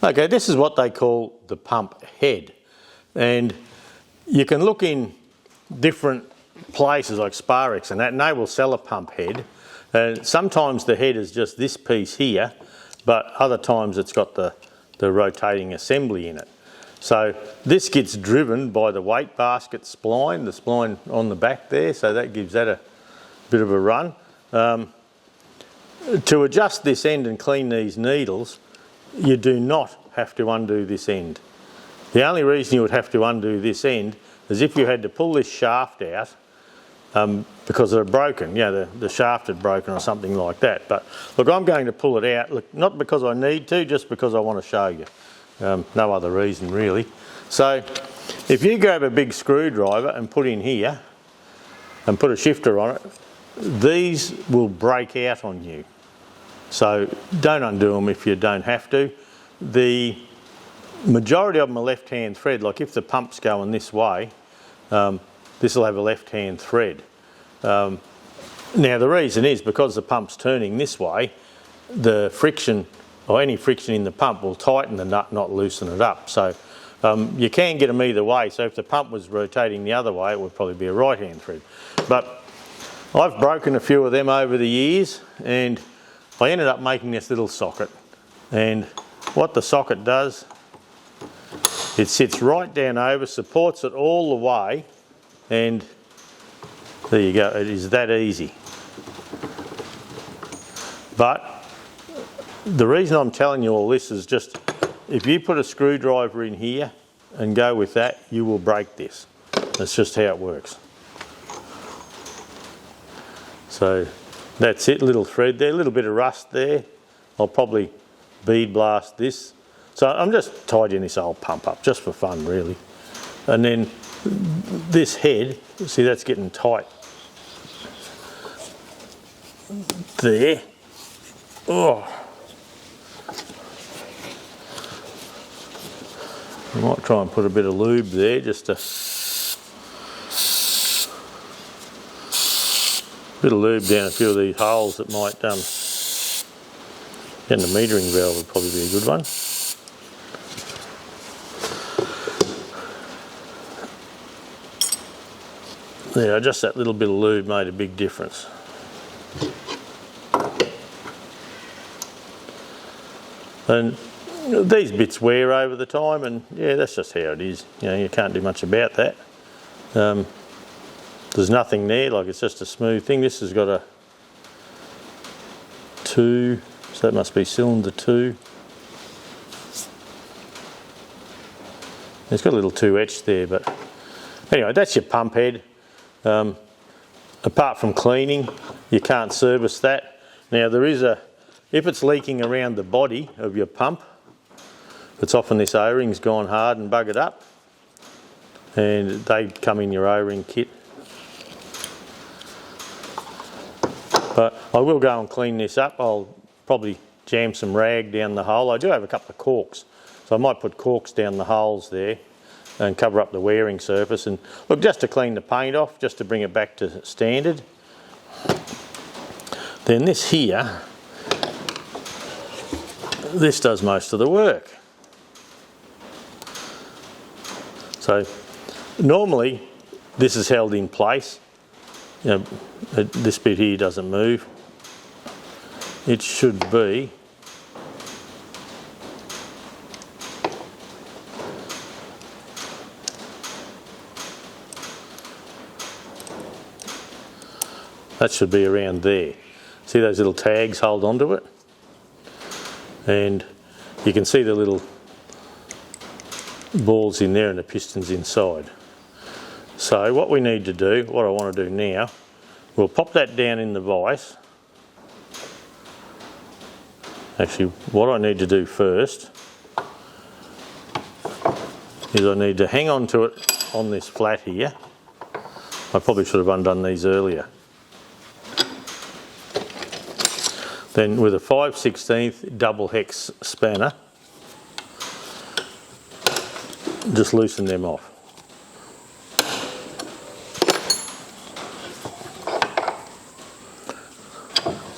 Okay, this is what they call the pump head, and you can look in different places like Sparex and that, and they will sell a pump head. Sometimes the head is just this piece here, but other times it's got the rotating assembly in it. So this gets driven by the weight basket spline, the spline on the back there, so that gives that a bit of a run. To adjust this end and clean these needles, you do not have to undo this end. The only reason you would have to undo this end is if you had to pull this shaft out because they're broken, you know, the shaft had broken or something like that. But look, I'm going to pull it out, look, not because I need to, just because I want to show you. No other reason really. So if you grab a big screwdriver and put in here and put a shifter on it, these will break out on you. So don't undo them if you don't have to. The majority of them are left-hand thread, like if the pump's going this way, this will have a left-hand thread. Now the reason is because the pump's turning this way, the friction or any friction in the pump will tighten the nut, not loosen it up. So you can get them either way. So if the pump was rotating the other way, it would probably be a right-hand thread. But I've broken a few of them over the years, and I ended up making this little socket. And what the socket does, it sits right down over, supports it all the way, and there you go, it is that easy. But the reason I'm telling you all this is just, if you put a screwdriver in here and go with that, you will break this. That's just how it works. So that's it, little thread there, a little bit of rust there. I'll probably bead blast this. So I'm just tidying this old pump up, just for fun really. And then this head, see that's getting tight there. Oh. I might try and put a bit of lube there just to... Bit of lube down a few of these holes that might and the metering valve would probably be a good one. There, just that little bit of lube made a big difference. And these bits wear over the time, and yeah, that's just how it is. You know, you can't do much about that. There's nothing there, like it's just a smooth thing. This has got a 2, so that must be cylinder 2. It's got a little 2 etched there, but anyway, that's your pump head. Apart from cleaning, you can't service that. Now there is if it's leaking around the body of your pump, it's often this O-ring's gone hard and buggered up, and they come in your O-ring kit. But I will go and clean this up. I'll probably jam some rag down the hole. I do have a couple of corks, so I might put corks down the holes there and cover up the wearing surface. And look, just to clean the paint off, just to bring it back to standard. Then this here, this does most of the work. So normally this is held in place. You know, this bit here doesn't move. It should be that should be around there. See those little tags hold onto it? And you can see the little balls in there and the pistons inside. So what we need to do, what I want to do now, we'll pop that down in the vise. Actually, what I need to do first is I need to hang on to it on this flat here. I probably should have undone these earlier. Then with a 5/16 double hex spanner, just loosen them off.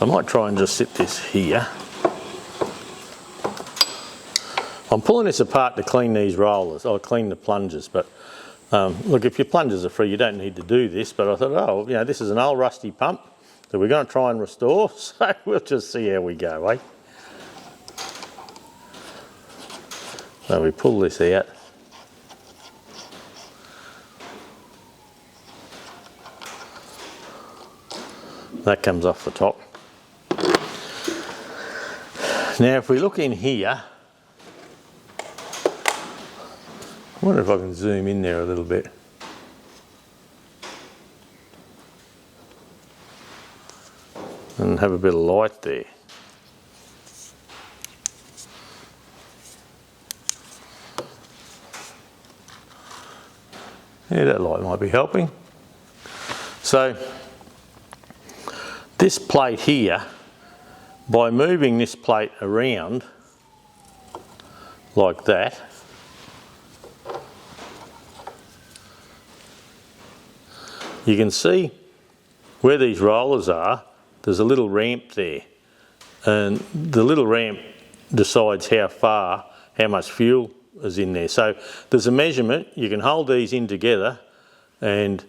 I might try and just sit this here. I'm pulling this apart to clean these rollers, or clean the plungers, but look, if your plungers are free, you don't need to do this, but I thought, oh, you know, this is an old rusty pump that we're going to try and restore, so we'll just see how we go, eh? So we pull this out. That comes off the top. Now if we look in here, I wonder if I can zoom in there a little bit. And have a bit of light there. Yeah, that light might be helping. So this plate here, by moving this plate around like that, you can see where these rollers are, there's a little ramp there, and the little ramp decides how much fuel is in there. So there's a measurement, you can hold these in together and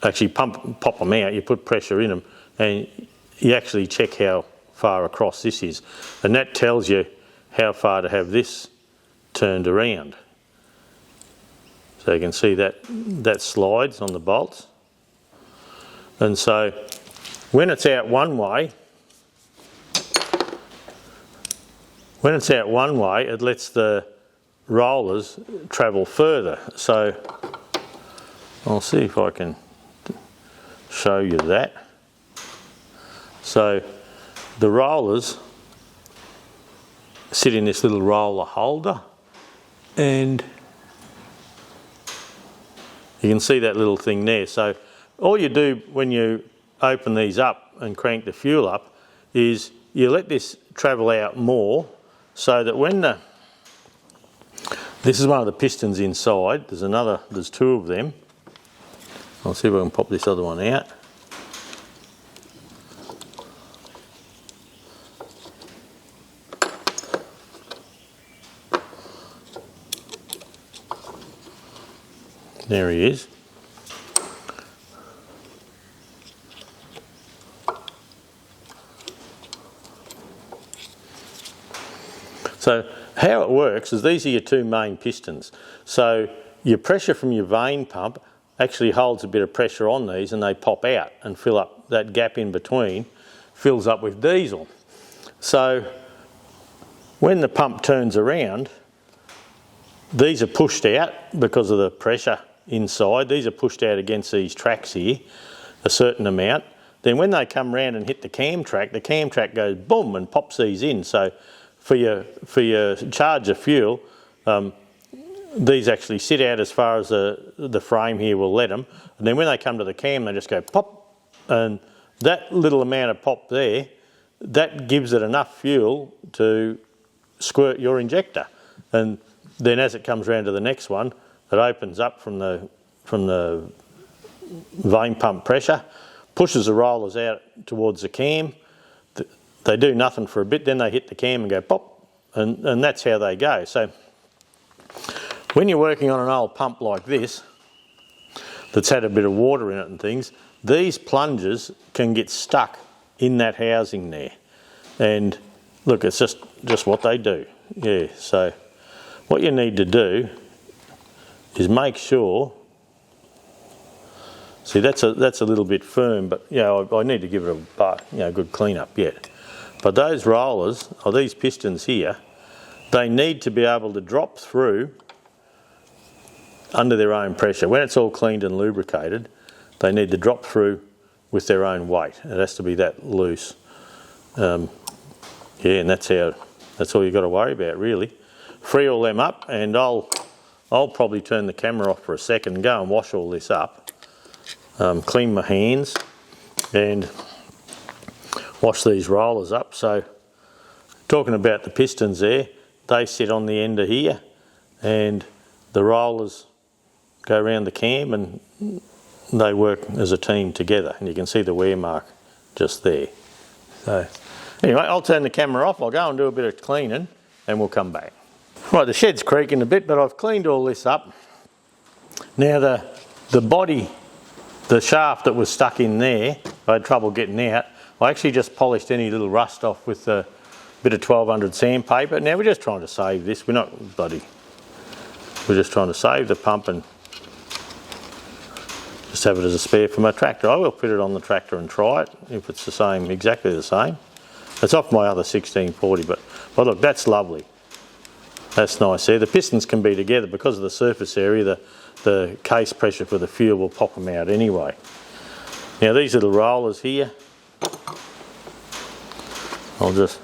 actually pop them out, you put pressure in them and you actually check how far across this is, and that tells you how far to have this turned around. So you can see that slides on the bolts. And so when it's out one way, it lets the rollers travel further. So I'll see if I can show you that. So the rollers sit in this little roller holder, and you can see that little thing there. So all you do when you open these up and crank the fuel up is you let this travel out more, so that when this is one of the pistons inside, there's two of them. I'll see if I can pop this other one out. There he is. So how it works is these are your two main pistons. So your pressure from your vane pump actually holds a bit of pressure on these, and they pop out and fill up that gap in between, fills up with diesel. So when the pump turns around, these are pushed out because of the pressure inside. These are pushed out against these tracks here, a certain amount. Then when they come round and hit the cam track goes boom and pops these in. So for your charge of fuel, these actually sit out as far as the frame here will let them, and then when they come to the cam they just go pop, and that little amount of pop there, that gives it enough fuel to squirt your injector. And then as it comes round to the next one, it opens up from the vane pump pressure, pushes the rollers out towards the cam. They do nothing for a bit, then they hit the cam and go pop, and that's how they go. So when you're working on an old pump like this, that's had a bit of water in it and things, these plungers can get stuck in that housing there. And look, it's just what they do. Yeah, so what you need to do is make sure, see that's a little bit firm, but you know, I need to give it a good clean up yet. But those rollers, or these pistons here, they need to be able to drop through under their own pressure. When it's all cleaned and lubricated, they need to drop through with their own weight. It has to be that loose. Yeah, and that's all you've got to worry about really. Free all them up, and I'll probably turn the camera off for a second and go and wash all this up. Clean my hands and wash these rollers up. So talking about the pistons there, they sit on the end of here, and the rollers go around the cam and they work as a team together, and you can see the wear mark just there. So anyway, I'll turn the camera off, I'll go and do a bit of cleaning and we'll come back. Right, the shed's creaking a bit, but I've cleaned all this up. Now the body, the shaft that was stuck in there, I had trouble getting out. I actually just polished any little rust off with a bit of 1200 sandpaper. Now we're just trying to save this. We're not bloody. We're just trying to save the pump and just have it as a spare for my tractor. I will put it on the tractor and try it if it's the same, exactly the same. It's off my other 1640, but look, that's lovely. That's nice there. The pistons can be together because of the surface area. The case pressure for the fuel will pop them out anyway. Now these little rollers here, I'll just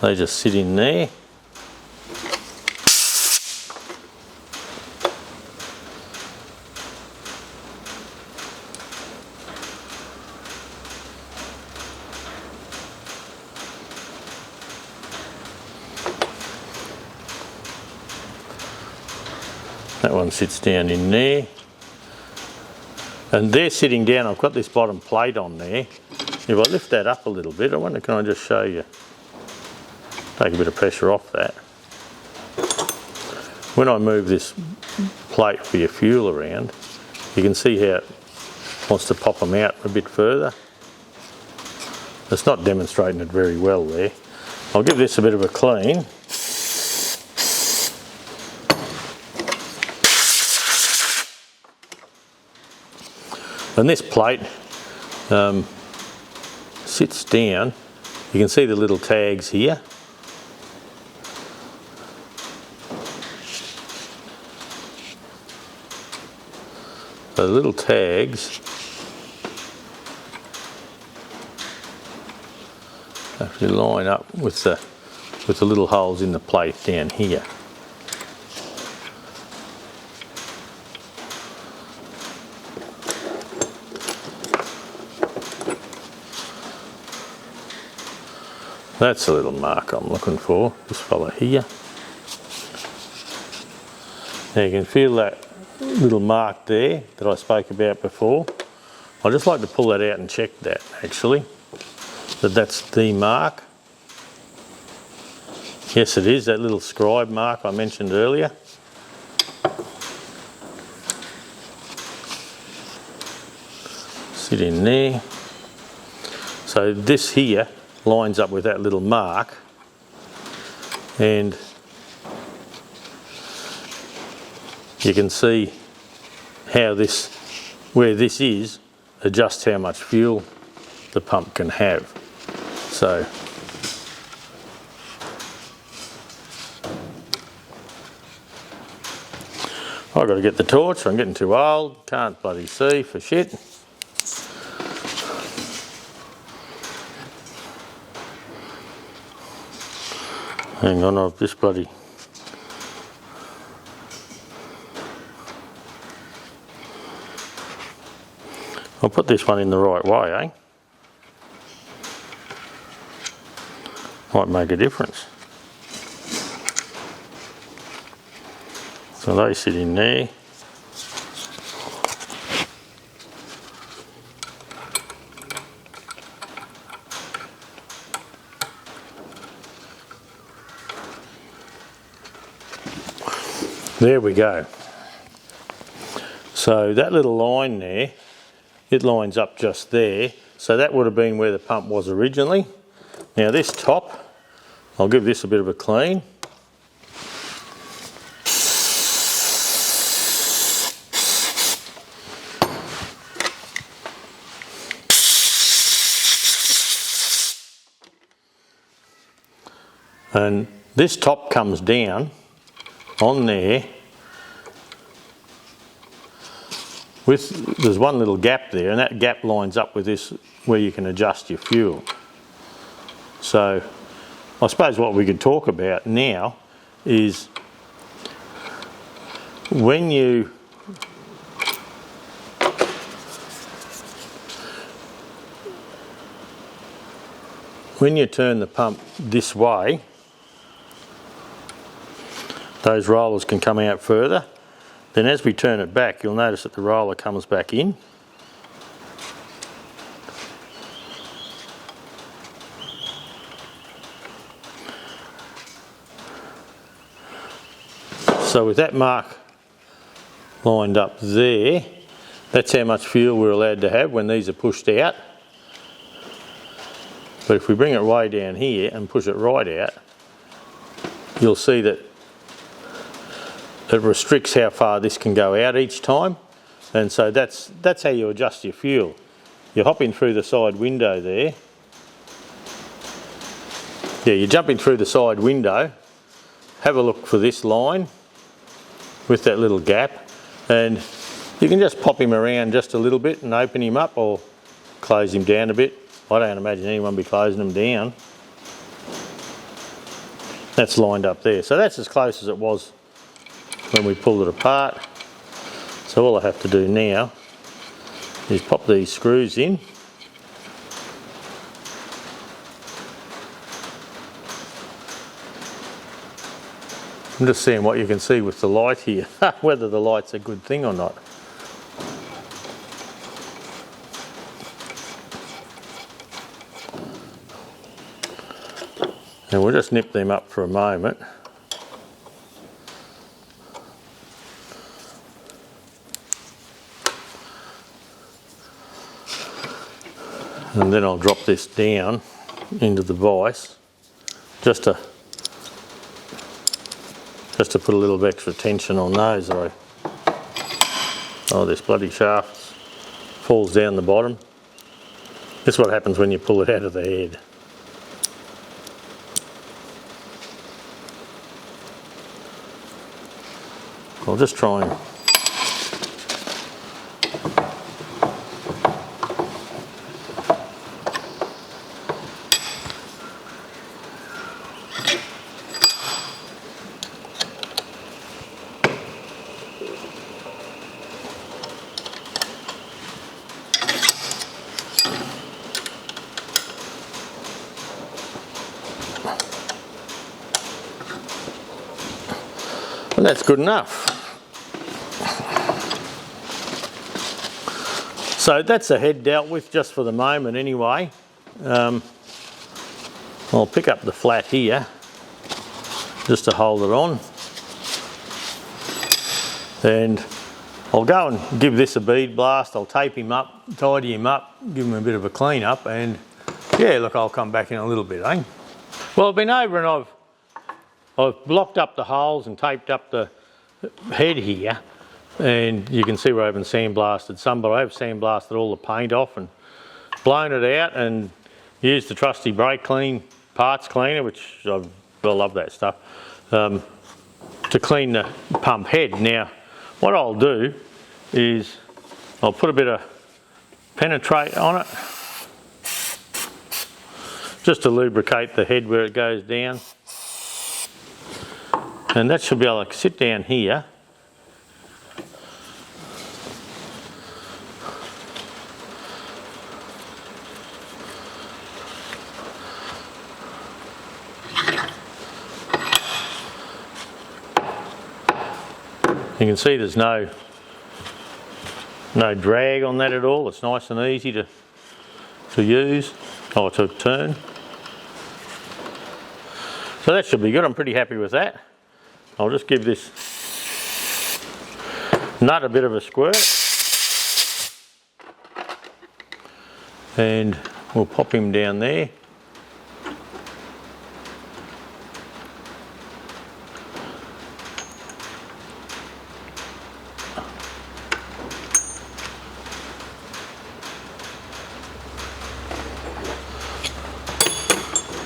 they just sit in there. That one sits down in there. And they're sitting down, I've got this bottom plate on there. If I lift that up a little bit, I wonder, can I just show you? Take a bit of pressure off that. When I move this plate for your fuel around, you can see how it wants to pop them out a bit further. It's not demonstrating it very well there. I'll give this a bit of a clean. And this plate sits down. You can see the little tags here. So the little tags actually line up with the little holes in the plate down here. That's the little mark I'm looking for, this fella here. Now you can feel that little mark there that I spoke about before. I'd just like to pull that out and check that actually, that's the mark. Yes it is, that little scribe mark I mentioned earlier. Sit in there. So this here lines up with that little mark, and you can see how this, where this is, adjusts how much fuel the pump can have. So I've got to get the torch, I'm getting too old, can't bloody see for shit. Hang on, I've just bloody... I'll put this one in the right way, eh? Might make a difference. So they sit in there. There we go. So that little line there, it lines up just there. So that would have been where the pump was originally. Now this top, I'll give this a bit of a clean. And this top comes down on there with, there's one little gap there, and that gap lines up with this where you can adjust your fuel. So I suppose what we could talk about now is when you turn the pump this way, those rollers can come out further. Then as we turn it back, you'll notice that the roller comes back in. So with that mark lined up there, that's how much fuel we're allowed to have when these are pushed out. But if we bring it way down here and push it right out, you'll see that it restricts how far this can go out each time. And so that's how you adjust your fuel. You're hopping through the side window there. Yeah, you're jumping through the side window. Have a look for this line with that little gap, and you can just pop him around just a little bit and open him up or close him down a bit. I don't imagine anyone will be closing them down. That's lined up there. So that's as close as it was when we pulled it apart. So all I have to do now is pop these screws in. I'm just seeing what you can see with the light here, whether the light's a good thing or not. And we'll just nip them up for a moment. And then I'll drop this down into the vise just to put a little bit extra tension on those. Oh, this bloody shaft falls down the bottom. This is what happens when you pull it out of the head. I'll just try and and that's good enough. So that's the head dealt with just for the moment anyway. I'll pick up the flat here just to hold it on. And I'll go and give this a bead blast. I'll tape him up, tidy him up, give him a bit of a clean up, and yeah, look, I'll come back in a little bit, eh? Well, I've been over and I've blocked up the holes and taped up the head here, and you can see where I haven't sandblasted some, but I have sandblasted all the paint off and blown it out and used the trusty brake clean parts cleaner, which I love that stuff, to clean the pump head. Now what I'll do is I'll put a bit of penetrate on it just to lubricate the head where it goes down. And that should be able to sit down here. You can see there's no drag on that at all. It's nice and easy to use or to turn. So that should be good. I'm pretty happy with that. I'll just give this nut a bit of a squirt and we'll pop him down there.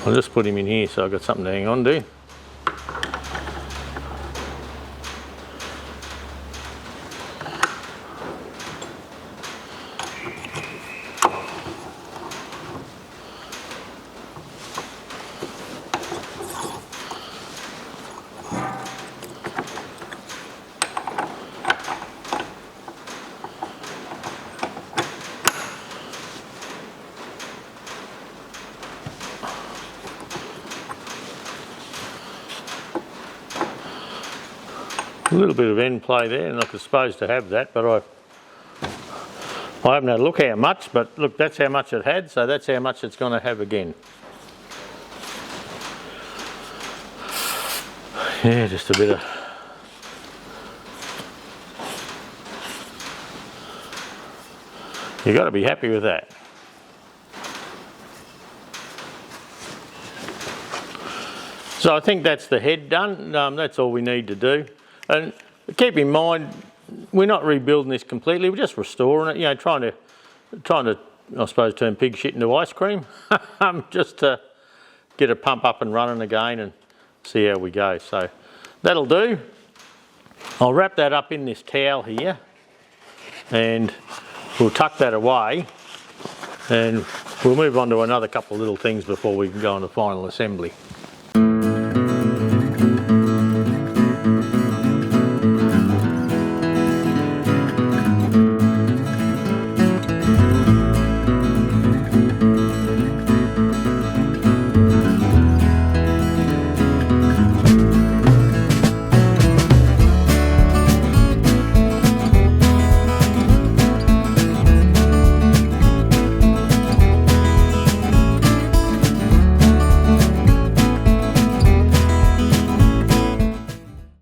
I'll just put him in here so I've got something to hang on to. A little bit of end play there, and I was supposed to have that, but I haven't had a look how much, but look, that's how much it had, so that's how much it's going to have again. Yeah, just a bit of You've got to be happy with that. So I think that's the head done. That's all we need to do. And keep in mind, we're not rebuilding this completely. We're just restoring it. You know, trying to, I suppose, turn pig shit into ice cream, just to get a pump up and running again and see how we go. So that'll do. I'll wrap that up in this towel here, and we'll tuck that away, and we'll move on to another couple of little things before we can go on to final assembly.